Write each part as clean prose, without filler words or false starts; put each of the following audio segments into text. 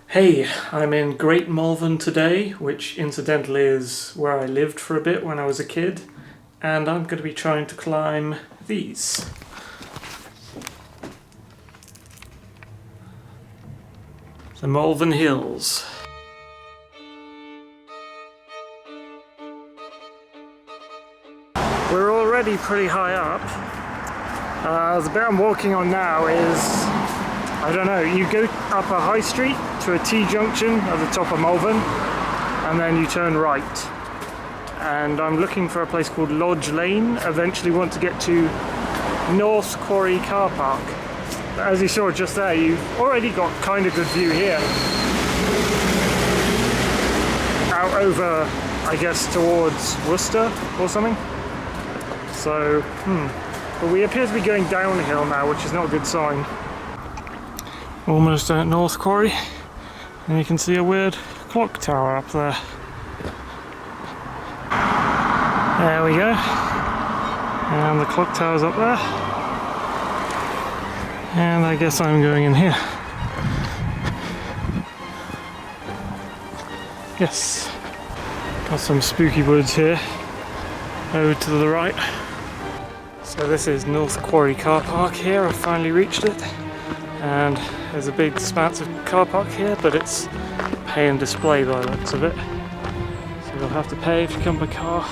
Hey, I'm in Great Malvern today, which incidentally is where I lived for a bit when I was a kid, and I'm going to be trying to climb these. The Malvern Hills. We're already pretty high up. The bit I'm walking on now is, I don't know, you go up a high street to a T-junction at the top of Malvern and then you turn right. And I'm looking for a place called Lodge Lane. Eventually want to get to North Quarry car park. But as you saw just there, you've already got kind of good view here. Out over, I guess, towards Worcester or something. So, But we appear to be going downhill now, which is not a good sign. Almost at North Quarry, and you can see a weird clock tower up there. There we go, and the clock tower's up there, and I guess I'm going in here. Yes, got some spooky woods here, over to the right. So this is North Quarry car park here. I've finally reached it, and there's a big expanse of car park here, but it's pay and display by the looks of it. So you'll have to pay if you come by car.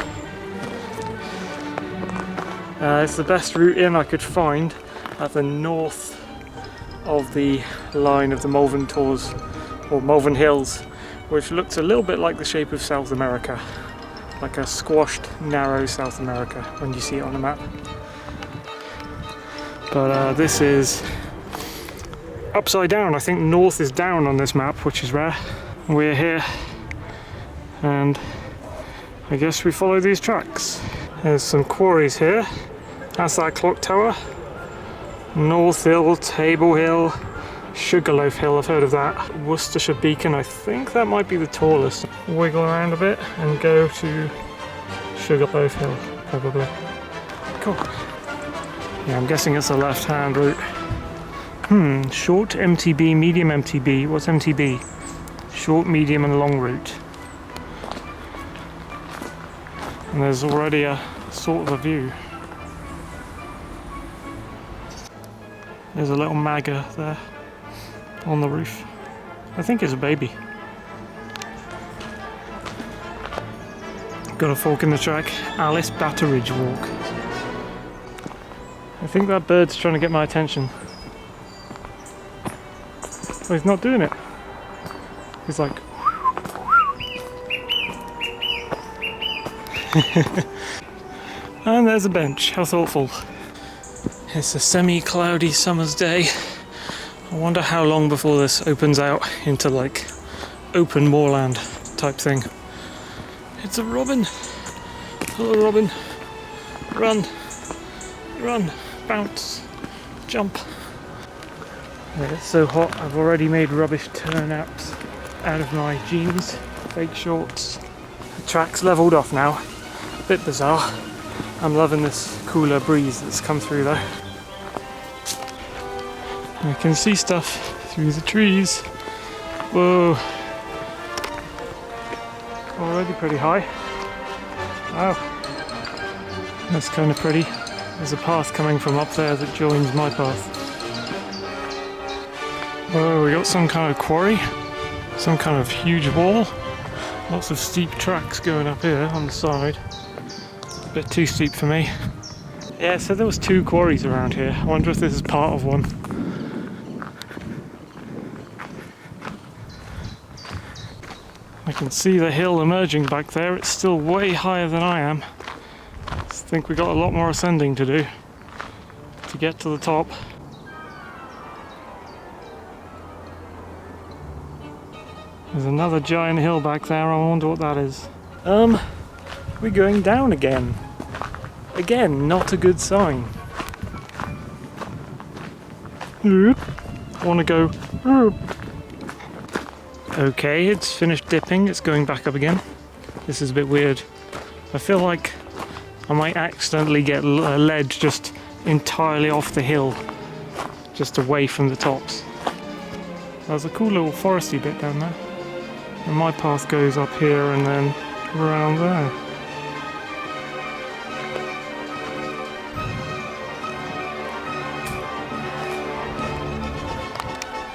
It's the best route in I could find at the north of the line of the Malvern Tours, or Malvern Hills, which looks a little bit like the shape of South America. Like a squashed, narrow South America when you see it on a map. But this is upside down. I think north is down on this map, which is rare. We're here, and I guess we follow these tracks. There's some quarries here. That's that clock tower. North Hill, Table Hill, Sugarloaf Hill, I've heard of that. Worcestershire Beacon, I think that might be the tallest. Wiggle around a bit and go to Sugarloaf Hill, probably. Cool. Yeah, I'm guessing it's a left-hand route. Short MTB, medium MTB. What's MTB? Short, medium and long route. And there's already a sort of a view. There's a little magger there on the roof. I think it's a baby. Got a fork in the track. Alice Batteridge Walk. I think that bird's trying to get my attention. Oh, he's not doing it. He's like... And there's a bench. How thoughtful. It's a semi-cloudy summer's day. I wonder how long before this opens out into like open moorland type thing. It's a robin. Hello, robin. Run. Run. Bounce. Jump. It's so hot, I've already made rubbish turnouts out of my jeans, fake shorts. The track's levelled off now. A bit bizarre. I'm loving this cooler breeze that's come through though. I can see stuff through the trees. Whoa. Already pretty high. Wow. That's kind of pretty. There's a path coming from up there that joins my path. Oh, we got some kind of quarry, some kind of huge wall, lots of steep tracks going up here on the side. A bit too steep for me. Yeah, so there was 2 quarries around here. I wonder if this is part of one. I can see the hill emerging back there. It's still way higher than I am. I think we got a lot more ascending to do to get to the top. There's another giant hill back there. I wonder what that is. We're going down again. Again, not a good sign. Want to go. Okay, it's finished dipping. It's going back up again. This is a bit weird. I feel like I might accidentally get led just entirely off the hill, just away from the tops. There's a cool little foresty bit down there. And my path goes up here and then around there.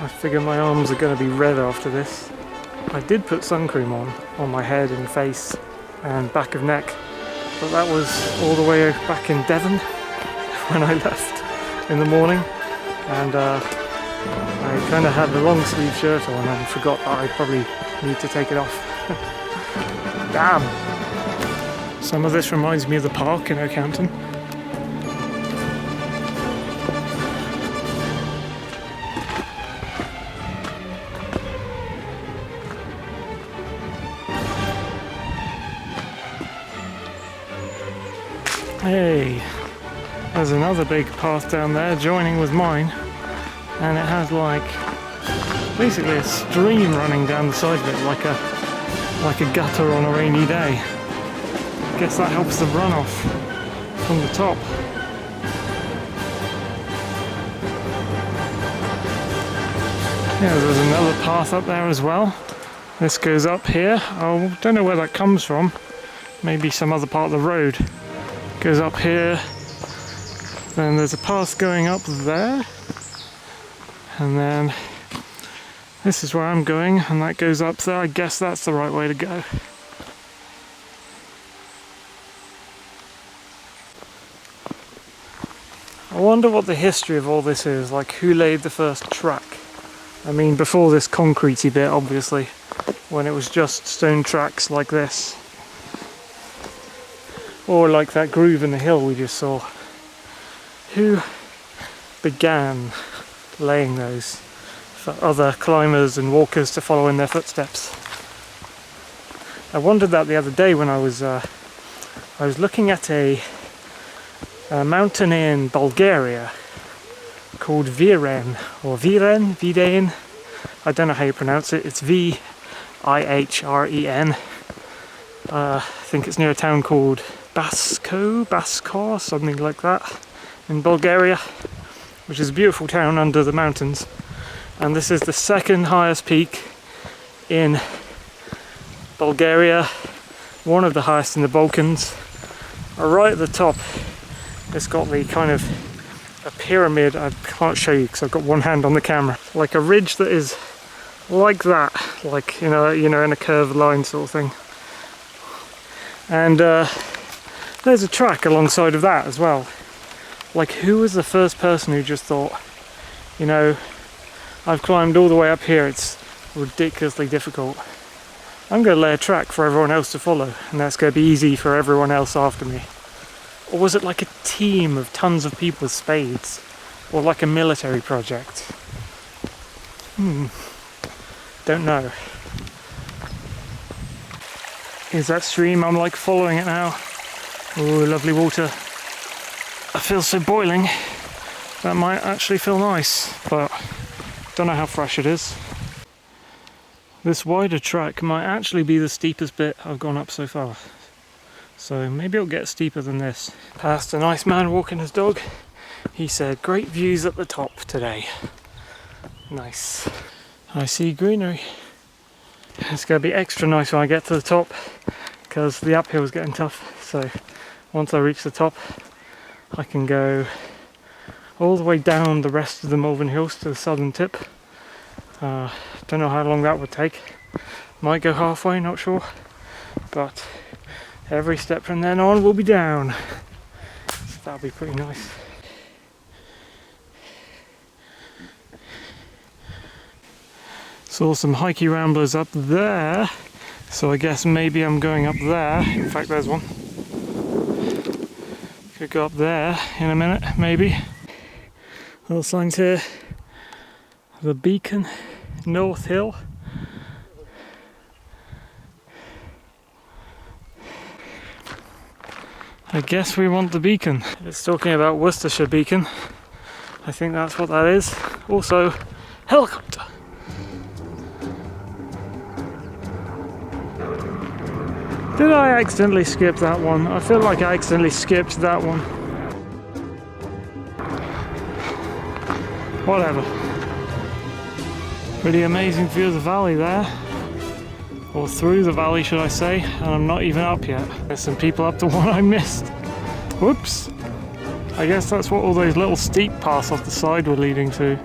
I figure my arms are going to be red after this. I did put sun cream on my head and face and back of neck, but that was all the way back in Devon when I left in the morning, and I kind of had the long sleeve shirt on and forgot that I probably need to take it off. Damn! Some of this reminds me of the park in Oakhampton. Hey, there's another big path down there joining with mine, and it has like basically a stream running down the side of it, like a gutter on a rainy day. I guess that helps the runoff from the top. Yeah, there's another path up there as well. This goes up here. I don't know where that comes from. Maybe some other part of the road. Goes up here. Then there's a path going up there. And then this is where I'm going, and that goes up there. I guess that's the right way to go. I wonder what the history of all this is, like who laid the first track. I mean, before this concretey bit, obviously, when it was just stone tracks like this. Or like that groove in the hill we just saw. Who began laying those for other climbers and walkers to follow in their footsteps? I wondered that the other day when I was looking at a mountain in Bulgaria called Viren, or Viren. I don't know how you pronounce it. It's Vihren. I think it's near a town called Baskor, something like that, in Bulgaria, which is a beautiful town under the mountains. And this is the second highest peak in Bulgaria, one of the highest in the Balkans. Right at the top, it's got the kind of a pyramid. I can't show you because I've got one hand on the camera. Like a ridge that is like that, like you know, in a curved line sort of thing. And there's a track alongside of that as well. Like, who was the first person who just thought, you know, I've climbed all the way up here, it's ridiculously difficult. I'm going to lay a track for everyone else to follow, and that's going to be easy for everyone else after me. Or was it like a team of tons of people with spades? Or like a military project? Don't know. Is that stream? I'm like following it now. Oh, lovely water. I feel so boiling. That might actually feel nice, but don't know how fresh it is. This wider track might actually be the steepest bit I've gone up so far. So maybe it'll get steeper than this. Passed a nice man walking his dog. He said, great views at the top today. Nice. I see greenery. It's going to be extra nice when I get to the top, because the uphill is getting tough. So once I reach the top, I can go all the way down the rest of the Malvern Hills to the southern tip. Don't know how long that would take. Might go halfway, not sure. But every step from then on will be down. So that'll be pretty nice. Saw some hikey ramblers up there, so I guess maybe I'm going up there. In fact, there's one. Could go up there in a minute, maybe. Little signs here. The Beacon, North Hill. I guess we want the Beacon. It's talking about Worcestershire Beacon. I think that's what that is. Also, helicopter. Did I accidentally skip that one? I feel like I accidentally skipped that one. Whatever. Pretty amazing view of the valley there. Or through the valley, should I say, and I'm not even up yet. There's some people up the one I missed. Whoops! I guess that's what all those little steep paths off the side were leading to.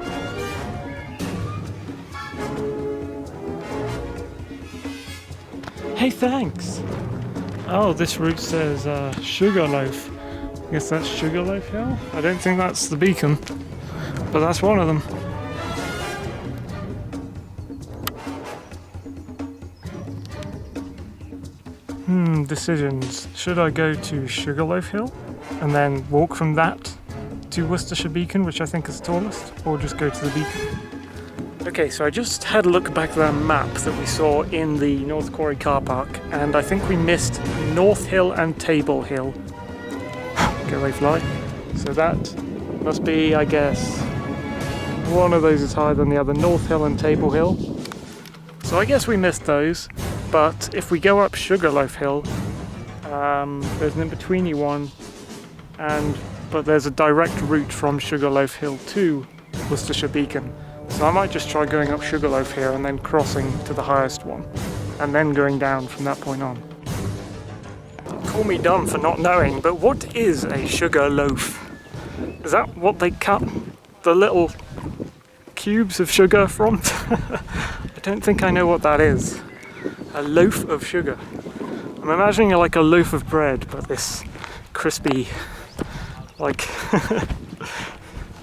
Hey, thanks! Oh, this route says Sugarloaf. I guess that's Sugarloaf Hill? I don't think that's the beacon, but that's one of them. Decisions. Should I go to Sugarloaf Hill and then walk from that to Worcestershire Beacon, which I think is the tallest, or just go to the beacon? Okay, so I just had a look back at that map that we saw in the North Quarry car park, and I think we missed North Hill and Table Hill. Go they fly. So that must be, I guess, one of those is higher than the other, North Hill and Table Hill. So I guess we missed those. But if we go up Sugarloaf Hill, there's an in-betweeny one, but there's a direct route from Sugarloaf Hill to Worcestershire Beacon. So I might just try going up Sugarloaf here and then crossing to the highest one, and then going down from that point on. Call me dumb for not knowing, but what is a sugar loaf? Is that what they cut the little cubes of sugar from? I don't think I know what that is. A loaf of sugar. I'm imagining like a loaf of bread, but this crispy, like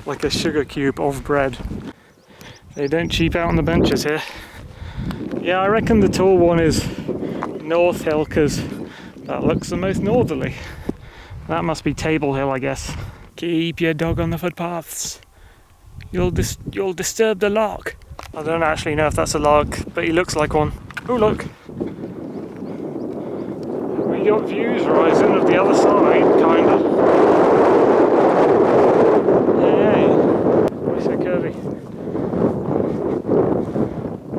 like a sugar cube of bread. They don't cheap out on the benches here. Yeah, I reckon the tall one is North Hill because that looks the most northerly. That must be Table Hill, I guess. Keep your dog on the footpaths. You'll disturb the lark. I don't actually know if that's a lark, but he looks like one. Oh look! We got views rising of the other side, kinda. Hey! Why so curvy?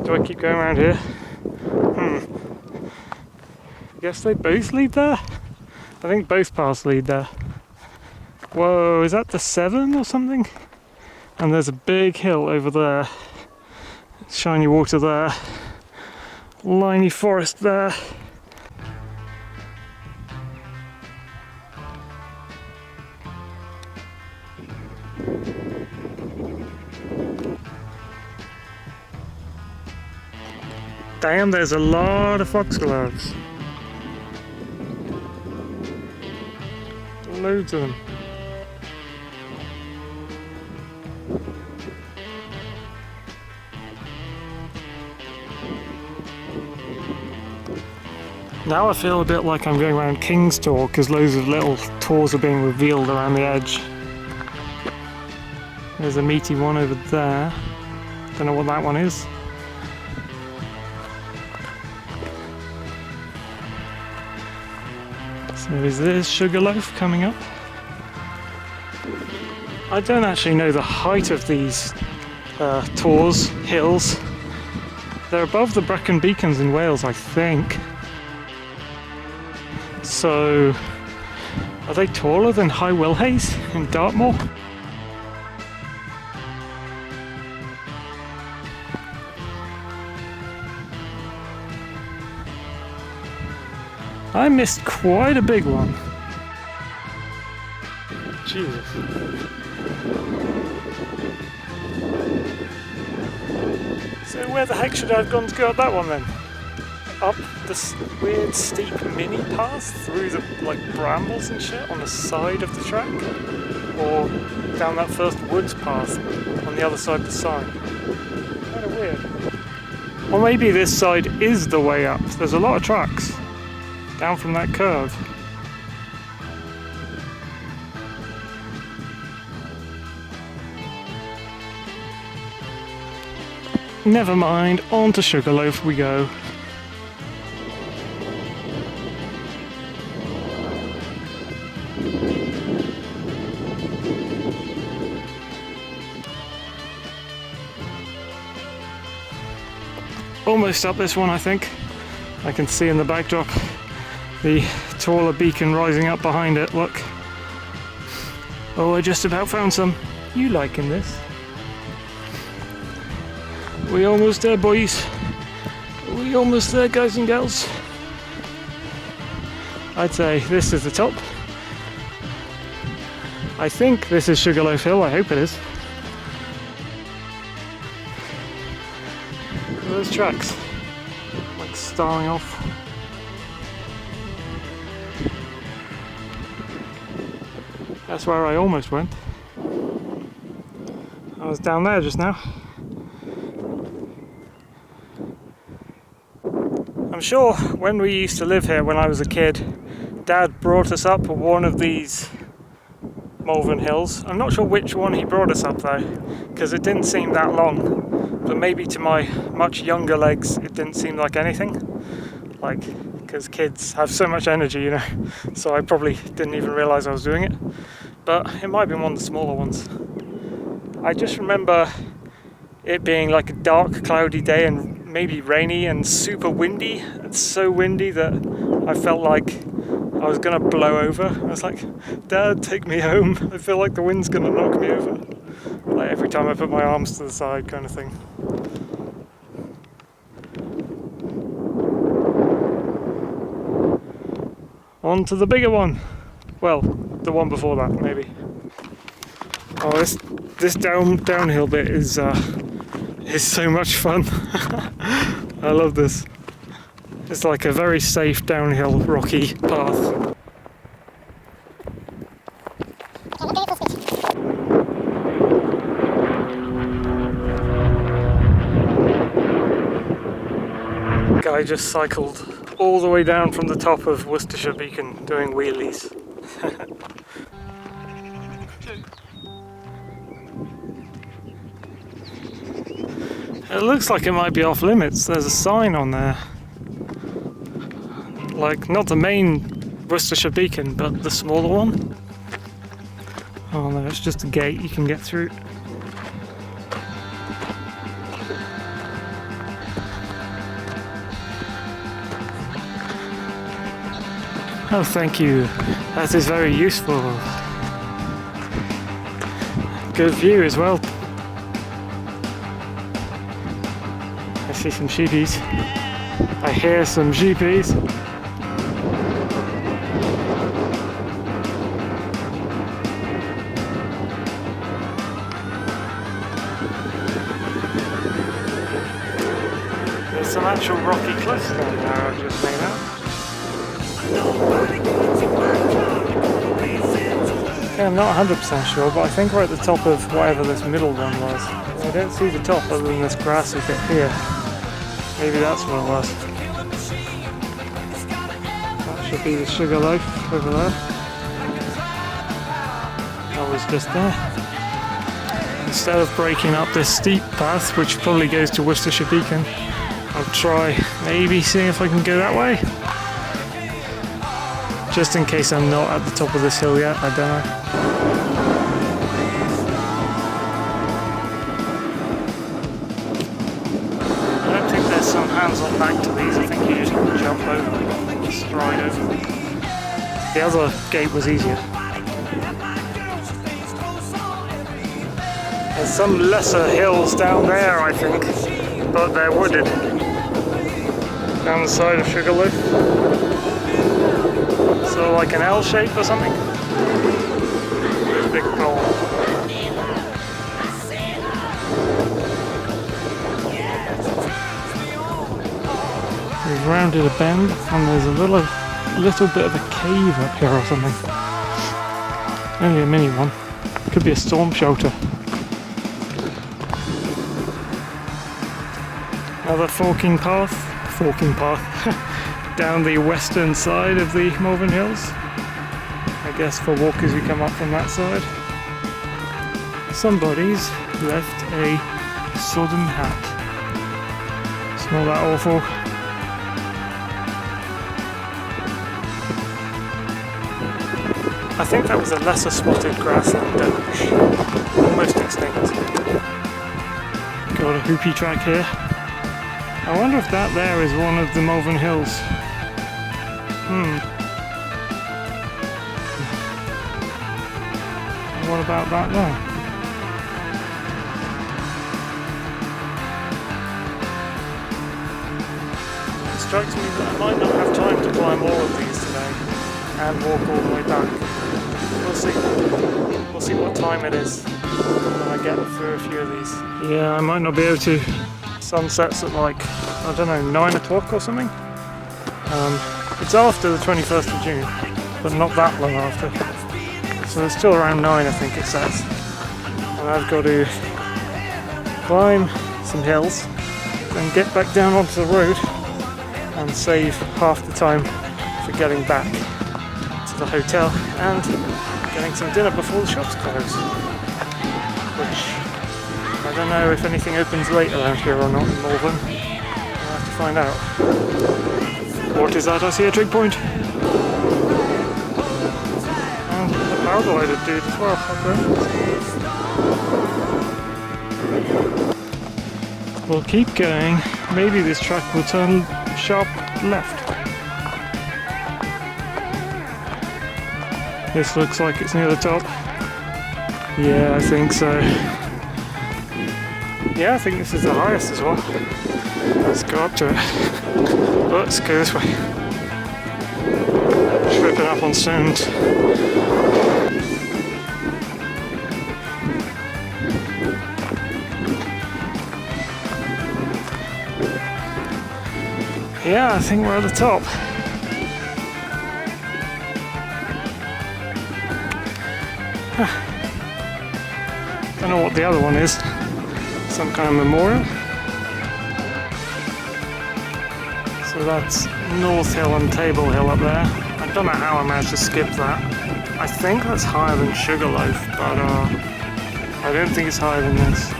Do I keep going around here? I guess they both lead there? I think both paths lead there. Whoa, is that the 7 or something? And there's a big hill over there. Shiny water there. Liney forest there. Damn, there's a lot of foxgloves. Loads of them. Now I feel a bit like I'm going around King's Tor because loads of little tors are being revealed around the edge. There's a meaty one over there. Don't know what that one is. So is this Sugarloaf coming up? I don't actually know the height of these tors, hills. They're above the Brecon Beacons in Wales, I think. So, are they taller than High Willhays in Dartmoor? I missed quite a big one. Jesus. So where the heck should I have gone to go up that one then? Up this weird steep mini path through the brambles and shit on the side of the track, or down that first woods path on the other side of the sign. Kind of weird. Or maybe this side is the way up. There's a lot of tracks down from that curve. Never mind, on to Sugarloaf we go. Almost up this one, I think. I can see in the backdrop the taller beacon rising up behind it, look. Oh, I just about found some. You liking this? We almost there, boys. We almost there, guys and girls. I'd say this is the top. I think this is Sugarloaf Hill, I hope it is. Those tracks, like starring off. That's where I almost went. I was down there just now. I'm sure when we used to live here when I was a kid, Dad brought us up one of these Malvern hills. I'm not sure which one he brought us up though, because it didn't seem that long. But maybe to my much younger legs it didn't seem like anything. Like, because kids have so much energy, you know. So I probably didn't even realise I was doing it. But it might have been one of the smaller ones. I just remember it being like a dark, cloudy day and maybe rainy and super windy. It's so windy that I felt like I was gonna blow over. I was like, Dad, take me home. I feel like the wind's gonna knock me over. Like every time I put my arms to the side kind of thing. On to the bigger one. Well, the one before that, maybe. Oh, this downhill bit is so much fun. I love this. It's like a very safe downhill rocky path. Guy just cycled all the way down from the top of Worcestershire Beacon doing wheelies. It looks like it might be off limits. There's a sign on there. Like, not the main Worcestershire Beacon, but the smaller one. Oh no, it's just a gate you can get through. Oh, thank you. That is very useful. Good view as well. I see some sheepies. I hear some sheepies. There's some actual rocky cliffs down there I've just made out. Yeah, I'm not 100% sure, but I think we're at the top of whatever this middle one was. I don't see the top other than this grassy bit here. Maybe that's what it was. That should be the Sugarloaf over there. That was just there. Instead of breaking up this steep path, which probably goes to Worcestershire Beacon, I'll try maybe seeing if I can go that way. Just in case I'm not at the top of this hill yet, I don't know. I don't think there's some hands-on back to these. I think you just jump over, stride over. The other gate was easier. There's some lesser hills down there, I think, but they're wooded. Down the side of Sugarloaf. So like an L shape or something? There's a big pole. We've rounded a bend and there's a little bit of a cave up here or something. Only a mini one. Could be a storm shelter. Another forking path. Down the western side of the Malvern Hills. I guess for walkers who come up from that side. Somebody's left a sodden hat. It's not that awful. I think that was a lesser spotted grassland doge. Almost extinct. Got a hoopy track here. I wonder if that there is one of the Malvern Hills. What about that there? strikes me that I might not have time to climb all of these today and walk all the way back. We'll see. We'll see what time it is when I get through a few of these. Yeah, I might not be able to. Sunsets at like, I don't know, 9 o'clock or something. It's after the 21st of June, but not that long after. So it's still around 9, I think it says. And I've got to climb some hills, then get back down onto the road and save half the time for getting back to the hotel and getting some dinner before the shops close. Which, I don't know if anything opens late around here or not in Malvern. I'll have to find out. What is that? I see a trig point. And the paraglider dude as well. Okay. We'll keep going. Maybe this track will turn sharp left. This looks like it's near the top. Yeah, I think so. Yeah, I think this is the highest as well. Let's go up to it. Let's go this way. Tripping up on stones. Yeah, I think we're at the top. Don't know what the other one is. Some kind of memorial. So that's North Hill and Table Hill up there. I don't know how I managed to skip that. I think that's higher than Sugarloaf, but I don't think it's higher than this.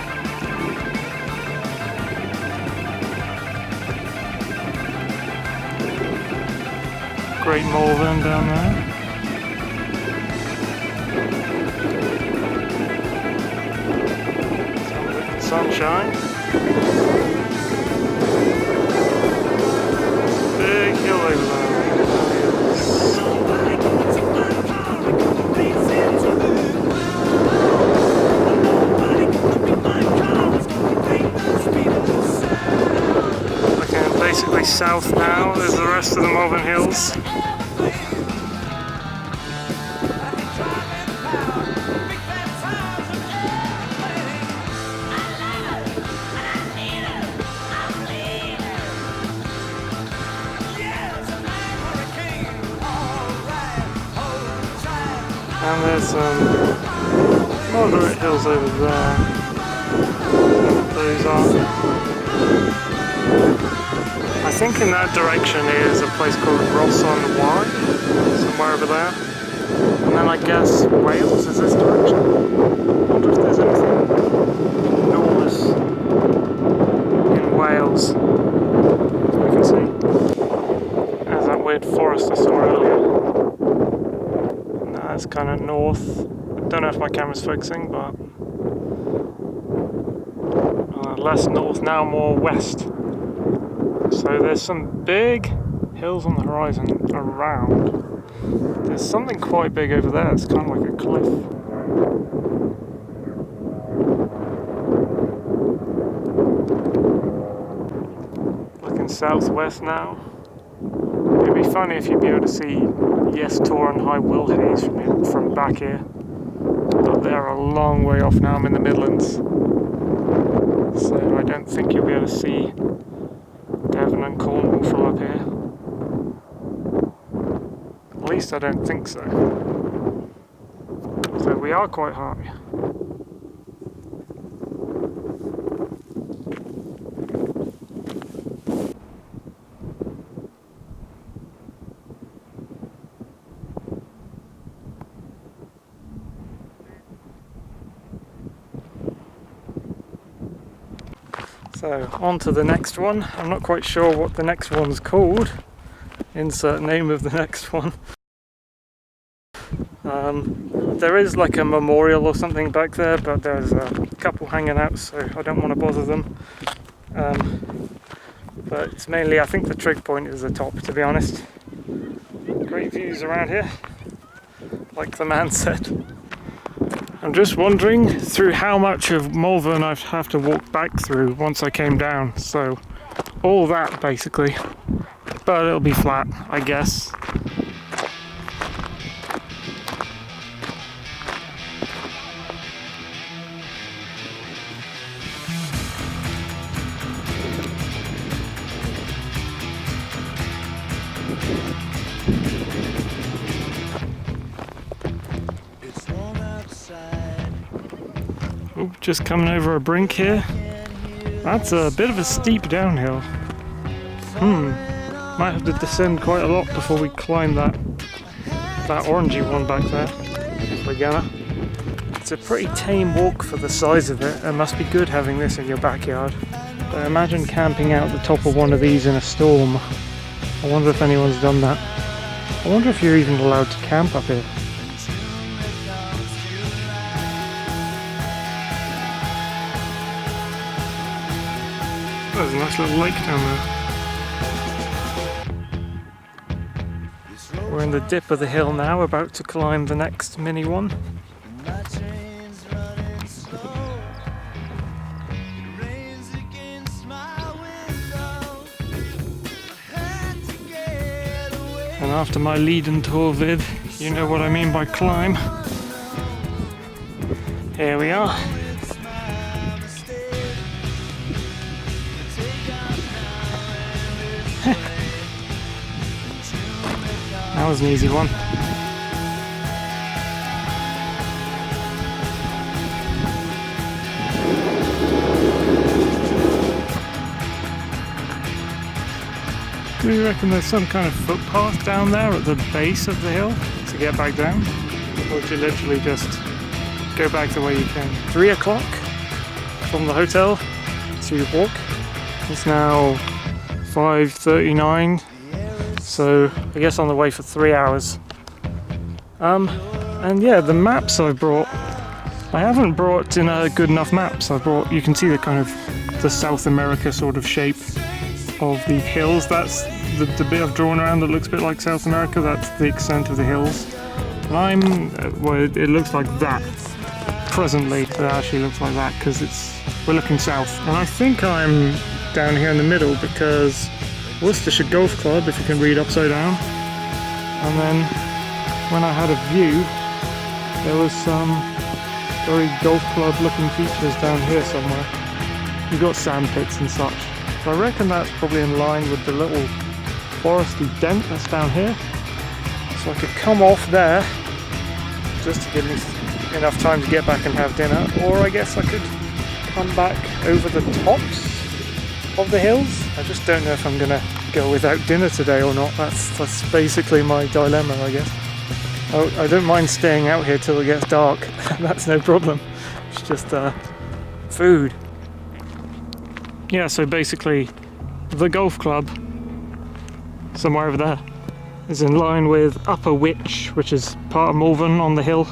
Great Malvern down there. Sunshine. Big hill over there. Looking basically south now, there's the rest of the Malvern Hills. And there's some moderate hills over there. Those are. I think in that direction is a place called Ross-on-Wye, somewhere over there. And then I guess Wales is this direction. I wonder if there's anything enormous in Wales that we can see. There's that weird forest I saw earlier. It's kind of north. I don't know if my camera's focusing, but less north now, more west. So there's some big hills on the horizon around. There's something quite big over there. It's kind of like a cliff. Looking southwest now. It'd be funny if you'd be able to see Yes Tor and High Wilhays from back here, but they're a long way off now. I'm in the Midlands, so I don't think you'll be able to see Devon and Cornwall from up here. At least I don't think so. So we are quite high. So on to the next one. I'm not quite sure what the next one's called. Insert name of the next one. There is like a memorial or something back there, but there's a couple hanging out, so I don't want to bother them. But it's mainly, I think the trig point is the top, to be honest. Great views around here, like the man said. I'm just wondering through how much of Malvern I'd have to walk back through once I came down. So all that basically but it'll be flat, I guess. Oh, just coming over a brink here. That's a bit of a steep downhill. Might have to descend quite a lot before we climb that orangey one back there, if we're gonna. It's a pretty tame walk for the size of it. It must be good having this in your backyard. But imagine camping out the top of one of these in a storm. I wonder if anyone's done that. I wonder if you're even allowed to camp up here. There's a nice little lake down there. We're in the dip of the hill now, about to climb the next mini one. And after my lead-in tour vid, you know what I mean by climb. Here we are. That was an easy one. Do you reckon there's some kind of footpath down there at the base of the hill to get back down? Or do you literally just go back the way you came? 3 o'clock from the hotel to walk. It's now 5:39. So I guess on the way for 3 hours. And yeah, the maps I've brought, I haven't brought in a good enough maps. I brought, you can see the kind of the South America sort of shape of the hills. That's the bit I've drawn around that looks a bit like South America. That's the extent of the hills. And well, it looks like that. Presently, it actually looks like that because we're looking south. And I think I'm down here in the middle because Worcestershire Golf Club, if you can read upside down. And then when I had a view, there was some very golf club looking features down here somewhere. You've got sand pits and such. So I reckon that's probably in line with the little foresty dent that's down here. So I could come off there just to give me enough time to get back and have dinner. Or I guess I could come back over the tops of the hills. I just don't know if I'm gonna go without dinner today or not. That's basically my dilemma, I guess. I don't mind staying out here till it gets dark. That's no problem. It's just food. Yeah, so basically the golf club somewhere over there is in line with Upper Witch, which is part of Malvern on the hill.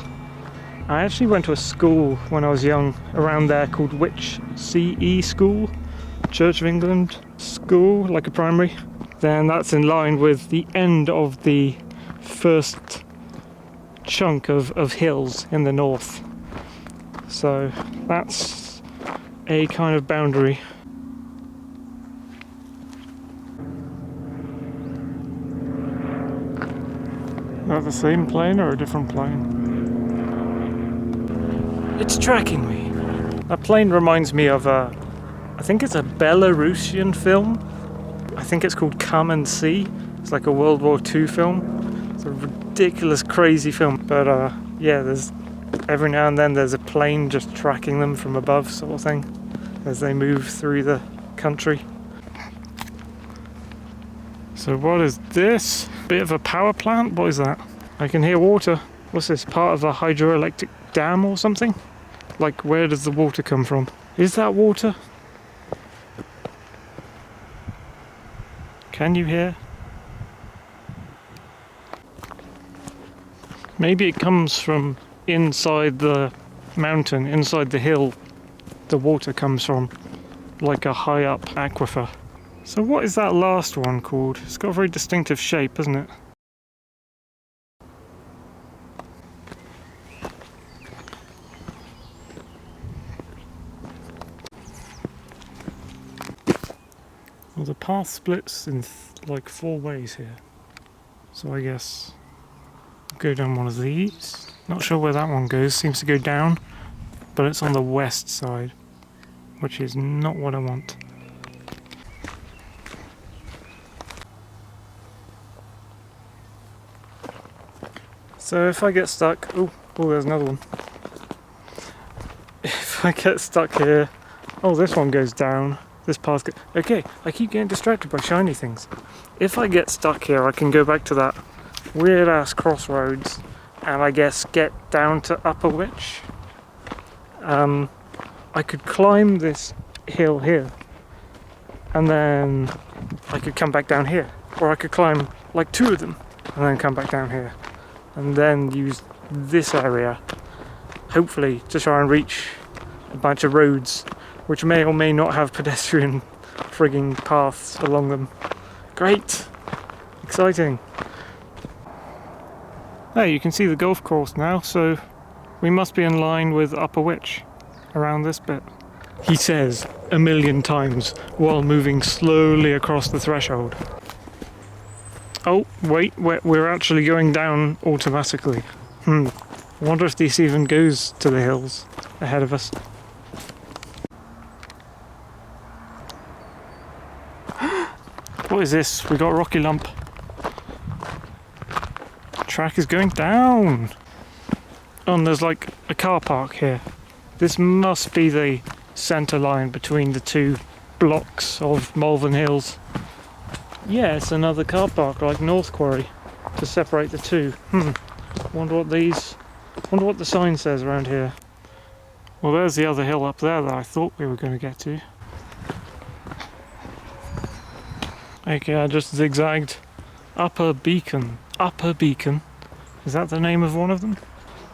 I actually went to a school when I was young around there called Witch CE School, Church of England school, like a primary. Then that's in line with the end of the first chunk of hills in the north. So that's a kind of boundary. Is that the same plane or a different plane? It's tracking me. That plane reminds me of I think it's a Belarusian film. I think it's called Come and See. It's like a World War II film. It's a ridiculous, crazy film. But yeah, there's every now and then there's a plane just tracking them from above, sort of thing, as they move through the country. So what is this? Bit of a power plant? What is that? I can hear water. What's this? Part of a hydroelectric dam or something? Like, where does the water come from? Is that water? Can you hear? Maybe it comes from inside the mountain, inside the hill. The water comes from, like a high up aquifer. So what is that last one called? It's got a very distinctive shape, isn't it? Well, the path splits in like 4 ways here. So I guess I'll go down one of these. Not sure where that one goes, seems to go down, but it's on the west side, which is not what I want. So if I get stuck, oh, there's another one. If I get stuck here, oh, this one goes down. This path goes, okay, I keep getting distracted by shiny things. If I get stuck here, I can go back to that weird ass crossroads and I guess get down to Upper Witch. I could climb this hill here and then I could come back down here, or I could climb like 2 of them and then come back down here and then use this area, hopefully, to try and reach a bunch of roads which may or may not have pedestrian frigging paths along them. Great! Exciting! There, you can see the golf course now, so we must be in line with Upper Witch around this bit. He says 1,000,000 times while moving slowly across the threshold. Oh, wait, we're actually going down automatically. I wonder if this even goes to the hills ahead of us. What is this? We got a rocky lump. Track is going down. Oh, and there's like a car park here. This must be the centre line between the 2 blocks of Malvern Hills. Yeah, it's another car park like North Quarry to separate the 2. Wonder what the sign says around here. Well, there's the other hill up there that I thought we were going to get to. Okay, I just zigzagged. Upper Beacon. Upper Beacon. Is that the name of one of them?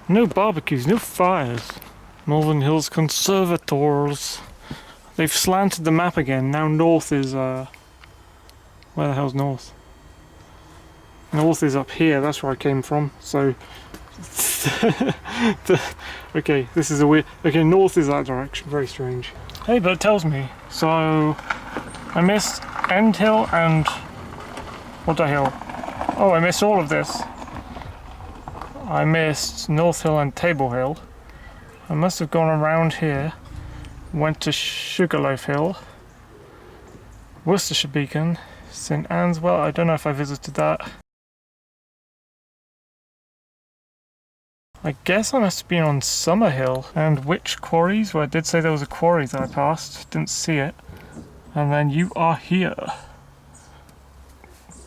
No barbecues, no fires. Malvern Hills Conservators. They've slanted the map again. Now north is, where the hell's north? North is up here, that's where I came from. So, okay, this is a weird... Okay, north is that direction, very strange. Hey, but it tells me. So, I missed End Hill and... What the hell? Oh, I missed all of this. I missed North Hill and Table Hill. I must have gone around here, went to Sugarloaf Hill, Worcestershire Beacon, Saint-Saens. Well, I don't know if I visited that. I guess I must have been on Summer Hill and Witch Quarries, where I did say there was a quarry that I passed, didn't see it. And then you are here.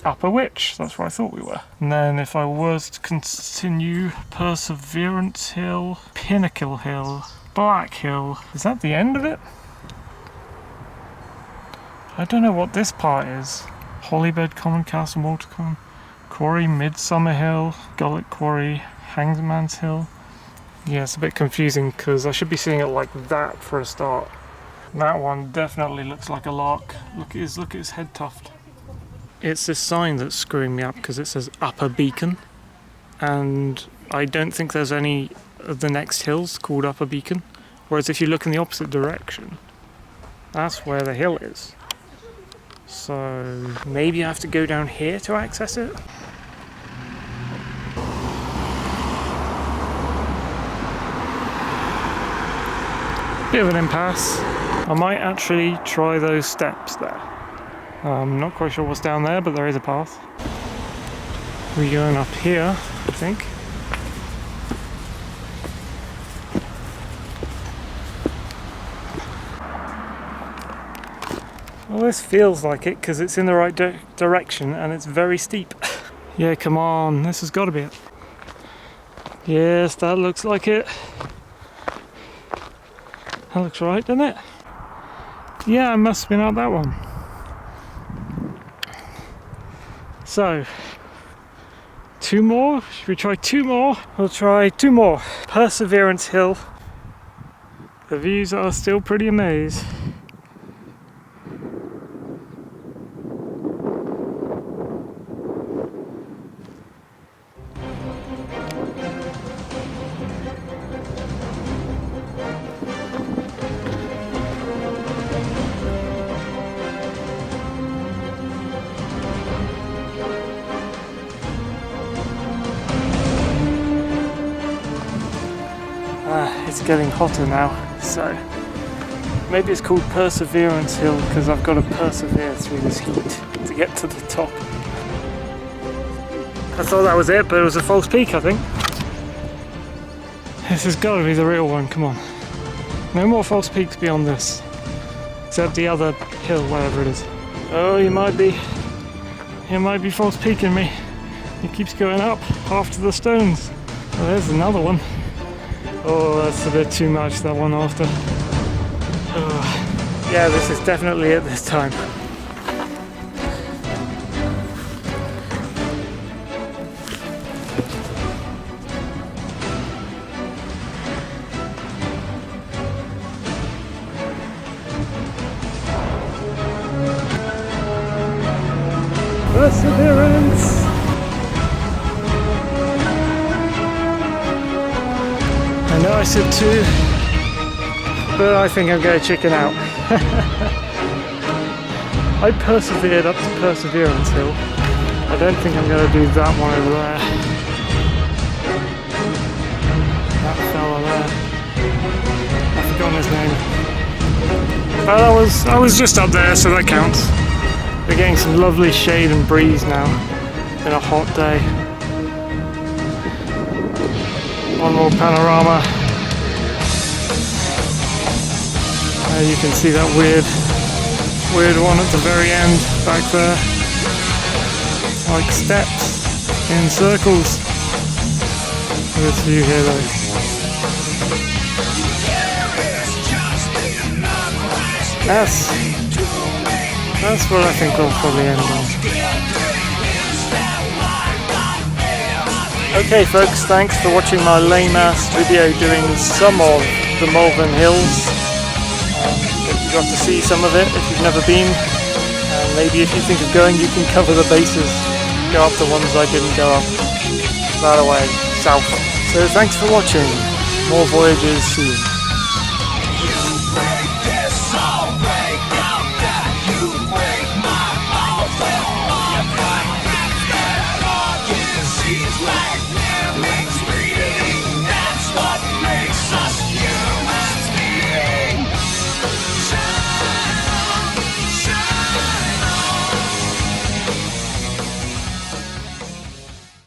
Upper Witch, that's where I thought we were. And then if I was to continue, Perseverance Hill, Pinnacle Hill, Black Hill. Is that the end of it? I don't know what this part is. Hollybed Common, Castle Morticon, Quarry, Midsummer Hill, Gullet Quarry, Hangman's Hill. Yeah, it's a bit confusing because I should be seeing it like that for a start. That one definitely looks like a lark. Look at his head tuft. It's this sign that's screwing me up because it says Upper Beacon, and I don't think there's any of the next hills called Upper Beacon, whereas if you look in the opposite direction, that's where the hill is. So maybe I have to go down here to access it? Bit of an impasse. I might actually try those steps there. I'm not quite sure what's down there, but there is a path. We're going up here, I think. Well, this feels like it because it's in the right direction and it's very steep. Yeah, come on, this has got to be it. Yes, that looks like it. That looks right, doesn't it? Yeah, I must have been out that one. So, 2 more? Should we try 2 more? We'll try 2 more. Perseverance Hill. The views are still pretty amazing. getting hotter now, so maybe it's called Perseverance Hill because I've got to persevere through this heat to get to the top. I thought that was it, but it was a false peak, I think. This has got to be the real one, come on. No more false peaks beyond this. Except the other hill, whatever it is. Oh, you might be false peaking me. It keeps going up after the stones. Oh, there's another one. Oh, that's a bit too much, that one after. Oh. Yeah, this is definitely it this time. Perseverance! I know I said 2, but I think I'm going to chicken out. I persevered up to Perseverance Hill. I don't think I'm going to do that one over there. That fella there. I've forgotten his name. But I was just up there, so that counts. We're getting some lovely shade and breeze now. It's been a hot day. One more panorama. You can see that weird one at the very end back there. Like steps in circles. This view here though. That's what I think I'll probably end on. Okay folks, thanks for watching my lame ass video doing some of the Malvern Hills. Hope you got to see some of it if you've never been. Maybe if you think of going, you can cover the bases. Go up the ones I didn't go up. That away, south. So thanks for watching. More voyages soon.